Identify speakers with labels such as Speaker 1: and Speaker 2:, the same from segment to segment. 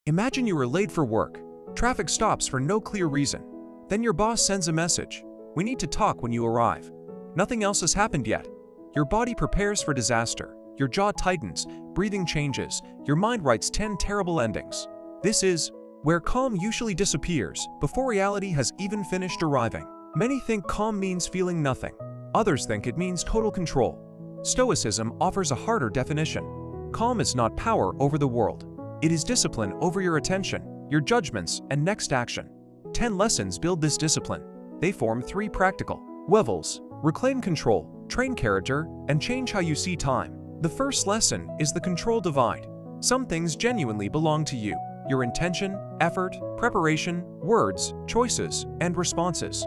Speaker 1: Imagine you are late for work. Traffic stops for no clear reason. Then your boss sends a message. We need to talk when you arrive. Nothing else has happened yet. Your body prepares for disaster. Your jaw tightens, breathing changes. Your mind writes 10 terrible endings. This is where calm usually disappears before reality has even finished arriving. Many think calm means feeling nothing. Others think it means total control. Stoicism offers a harder definition. Calm is not power over the world. It is discipline over your attention, your judgments, and next action. 10 lessons build this discipline. They form 3 practical levels: reclaim control, train character, and change how you see time. The first lesson is the control divide. Some things genuinely belong to you: your intention, effort, preparation, words, choices, and responses.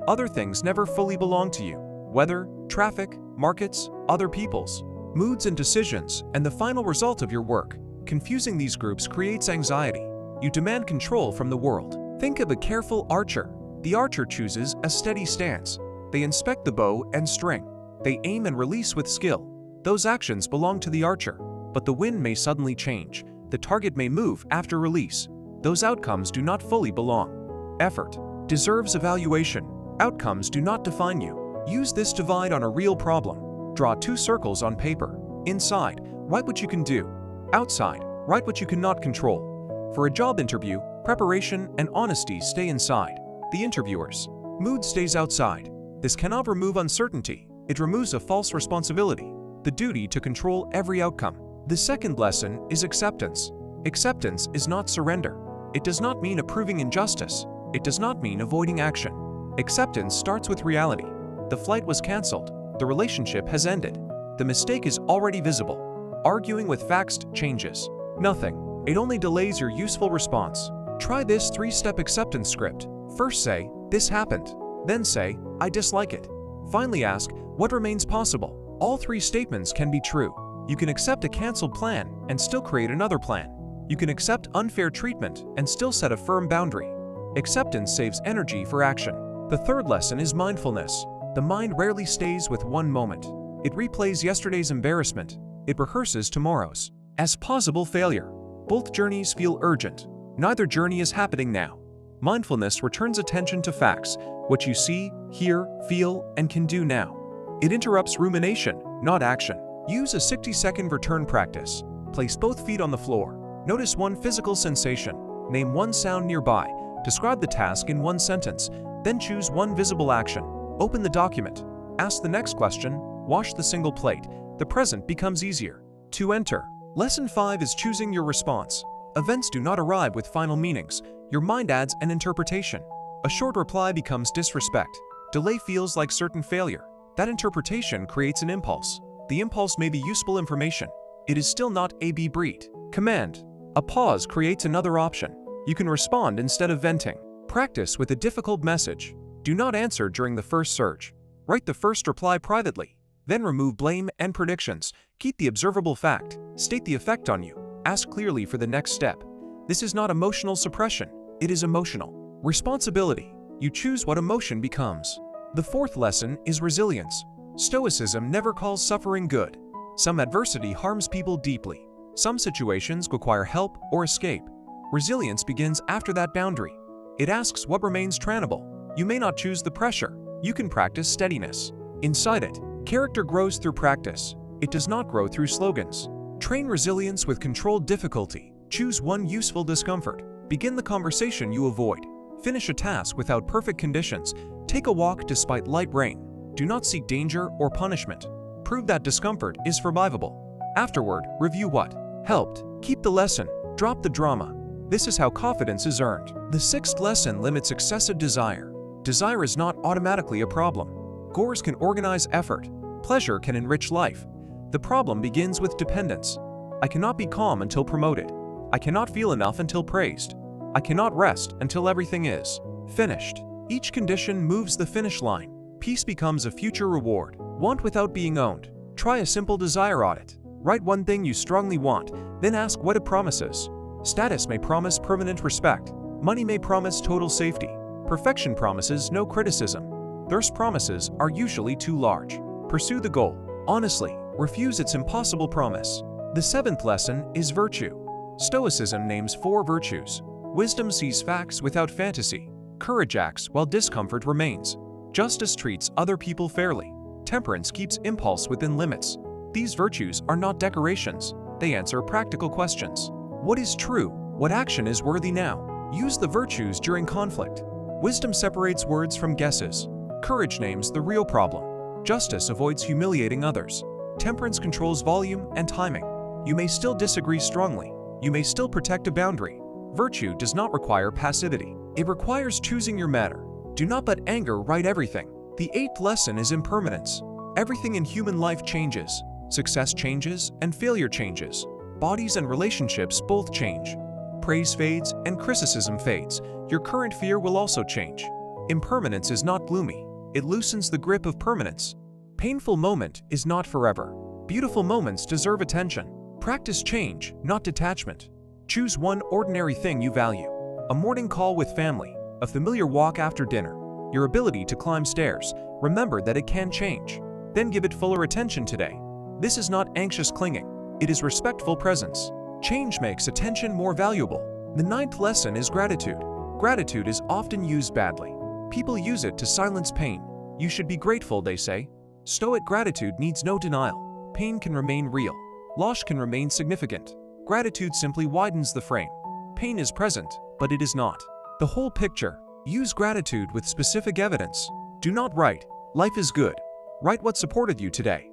Speaker 1: Other things never fully belong to you: weather, traffic, markets, other people's moods and decisions, and the final result of your work. Confusing these groups creates anxiety. You demand control from the world. Think of a careful archer. The archer chooses a steady stance. They inspect the bow and string. They aim and release with skill. Those actions belong to the archer, but the wind may suddenly change. The target may move after release. Those outcomes do not fully belong. Effort deserves evaluation. Outcomes do not define you. Use this divide on a real problem. Draw 2 circles on paper. Inside, write what you can do. Outside, write what you cannot control. For a job interview, preparation and honesty stay inside. The interviewer's mood stays outside. This cannot remove uncertainty. It removes a false responsibility, the duty to control every outcome. The second lesson is acceptance. Acceptance is not surrender. It does not mean approving injustice. It does not mean avoiding action. Acceptance starts with reality. The flight was canceled. The relationship has ended. The mistake is already visible. Arguing with facts changes nothing. It only delays your useful response. Try this 3-step acceptance script. First say, "This happened." Then say, "I dislike it." Finally ask, "What remains possible?" All 3 statements can be true. You can accept a canceled plan and still create another plan. You can accept unfair treatment and still set a firm boundary. Acceptance saves energy for action. The third lesson is mindfulness. The mind rarely stays with one moment. It replays yesterday's embarrassment. It rehearses tomorrow's as possible failure. Both journeys feel urgent. Neither journey is happening now. Mindfulness returns attention to facts, what you see, hear, feel, and can do now. It interrupts rumination, not action. Use a 60-second return practice. Place both feet on the floor. Notice one physical sensation. Name one sound nearby. Describe the task in one sentence. Then choose one visible action. Open the document. Ask the next question. Wash the single plate. The present becomes easier to enter. Lesson 5 is choosing your response. Events do not arrive with final meanings. Your mind adds an interpretation. A short reply becomes disrespect. Delay feels like certain failure. That interpretation creates an impulse. The impulse may be useful information. It is still not A-B breed. Command. A pause creates another option. You can respond instead of venting. Practice with a difficult message. Do not answer during the first surge. Write the first reply privately. Then remove blame and predictions. Keep the observable fact. State the effect on you. Ask clearly for the next step. This is not emotional suppression. It is emotional responsibility. You choose what emotion becomes. The fourth lesson is resilience. Stoicism never calls suffering good. Some adversity harms people deeply. Some situations require help or escape. Resilience begins after that boundary. It asks what remains trainable. You may not choose the pressure. You can practice steadiness. Inside it, character grows through practice. It does not grow through slogans. Train resilience with controlled difficulty. Choose one useful discomfort. Begin the conversation you avoid. Finish a task without perfect conditions. Take a walk despite light rain. Do not seek danger or punishment. Prove that discomfort is survivable. Afterward, review what helped. Keep the lesson. Drop the drama. This is how confidence is earned. The sixth lesson limits excessive desire. Desire is not automatically a problem. Goals can organize effort. Pleasure can enrich life. The problem begins with dependence. I cannot be calm until promoted. I cannot feel enough until praised. I cannot rest until everything is finished. Each condition moves the finish line. Peace becomes a future reward. Want without being owned. Try a simple desire audit. Write one thing you strongly want, then ask what it promises. Status may promise permanent respect. Money may promise total safety. Perfection promises no criticism. Those promises are usually too large. Pursue the goal honestly. Refuse its impossible promise. The seventh lesson is virtue. Stoicism names 4 virtues. Wisdom sees facts without fantasy. Courage acts while discomfort remains. Justice treats other people fairly. Temperance keeps impulse within limits. These virtues are not decorations. They answer practical questions. What is true? What action is worthy now? Use the virtues during conflict. Wisdom separates words from guesses. Courage names the real problem. Justice avoids humiliating others. Temperance controls volume and timing. You may still disagree strongly. You may still protect a boundary. Virtue does not require passivity. It requires choosing your matter. Do not let anger right everything. The 8th lesson is impermanence. Everything in human life changes. Success changes and failure changes. Bodies and relationships both change. Praise fades and criticism fades. Your current fear will also change. Impermanence is not gloomy. It loosens the grip of permanence. Painful moment is not forever. Beautiful moments deserve attention. Practice change, not detachment. Choose one ordinary thing you value. A morning call with family, a familiar walk after dinner, your ability to climb stairs. Remember that it can change. Then give it fuller attention today. This is not anxious clinging. It is respectful presence. Change makes attention more valuable. The 9th lesson is gratitude. Gratitude is often used badly. People use it to silence pain. You should be grateful, they say. Stoic gratitude needs no denial. Pain can remain real. Loss can remain significant. Gratitude simply widens the frame. Pain is present, but it is not the whole picture. Use gratitude with specific evidence. Do not write, "Life is good." Write what supported you today.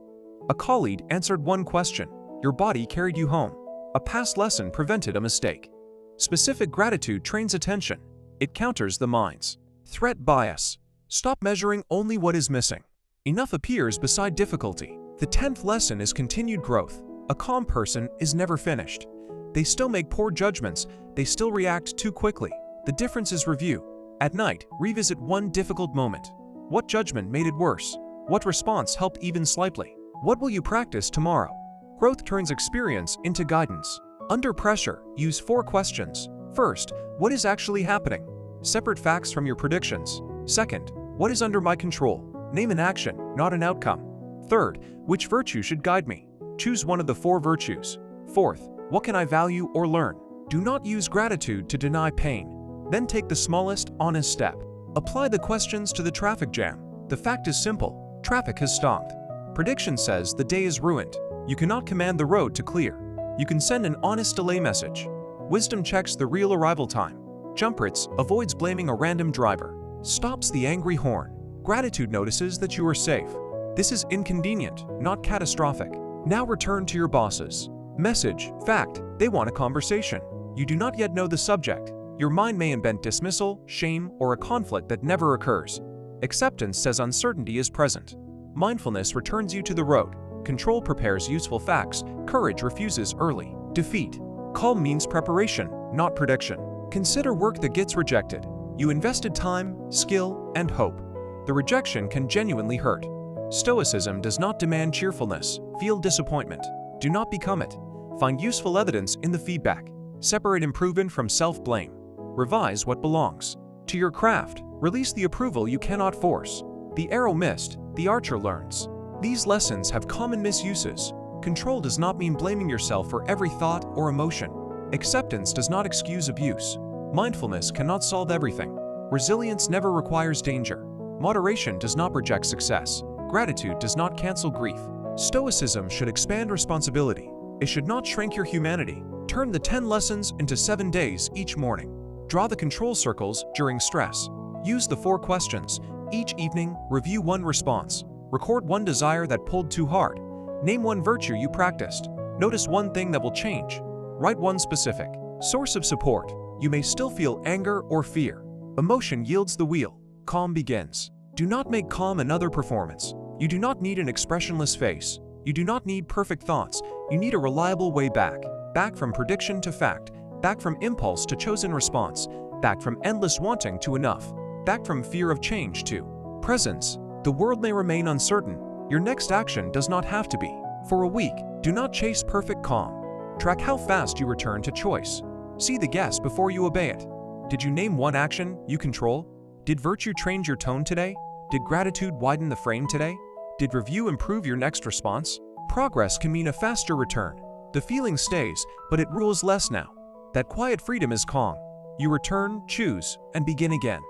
Speaker 1: A colleague answered one question. Your body carried you home. A past lesson prevented a mistake. Specific gratitude trains attention. It counters the mind's threat bias. Stop measuring only what is missing. Enough appears beside difficulty. The 10th lesson is continued growth. A calm person is never finished. They still make poor judgments. They still react too quickly. The difference is review. At night, revisit one difficult moment. What judgment made it worse? What response helped even slightly? What will you practice tomorrow? Growth turns experience into guidance. Under pressure, use 4 questions. First, what is actually happening? Separate facts from your predictions. Second, what is under my control? Name an action, not an outcome. Third, which virtue should guide me? Choose one of the 4 virtues. Fourth, what can I value or learn? Do not use gratitude to deny pain. Then take the smallest, honest step. Apply the questions to the traffic jam. The fact is simple. Traffic has stopped. Prediction says the day is ruined. You cannot command the road to clear. You can send an honest delay message. Wisdom checks the real arrival time. Jumprits avoids blaming a random driver. Stops the angry horn. Gratitude notices that you are safe. This is inconvenient, not catastrophic. Now return to your bosses. Message, fact, they want a conversation. You do not yet know the subject. Your mind may invent dismissal, shame, or a conflict that never occurs. Acceptance says uncertainty is present. Mindfulness returns you to the road. Control prepares useful facts. Courage refuses early defeat. Calm means preparation, not prediction. Consider work that gets rejected. You invested time, skill, and hope. The rejection can genuinely hurt. Stoicism does not demand cheerfulness. Feel disappointment. Do not become it. Find useful evidence in the feedback. Separate improvement from self-blame. Revise what belongs to your craft. Release the approval you cannot force. The arrow missed, the archer learns. These lessons have common misuses. Control does not mean blaming yourself for every thought or emotion. Acceptance does not excuse abuse. Mindfulness cannot solve everything. Resilience never requires danger. Moderation does not reject success. Gratitude does not cancel grief. Stoicism should expand responsibility. It should not shrink your humanity. Turn the 10 lessons into 7 days each morning. Draw the control circles during stress. Use the 4 questions. Each evening, review one response. Record one desire that pulled too hard. Name one virtue you practiced. Notice one thing that will change. Write one specific source of support. You may still feel anger or fear. Emotion yields the wheel. Calm begins. Do not make calm another performance. You do not need an expressionless face. You do not need perfect thoughts. You need a reliable way back. Back from prediction to fact. Back from impulse to chosen response. Back from endless wanting to enough. Back from fear of change to presence. The world may remain uncertain. Your next action does not have to be. For a week, do not chase perfect calm. Track how fast you return to choice. See the guess before you obey it. Did you name one action you control? Did virtue change your tone today? Did gratitude widen the frame today? Did review improve your next response? Progress can mean a faster return. The feeling stays, but it rules less now. That quiet freedom is calm. You return, choose, and begin again.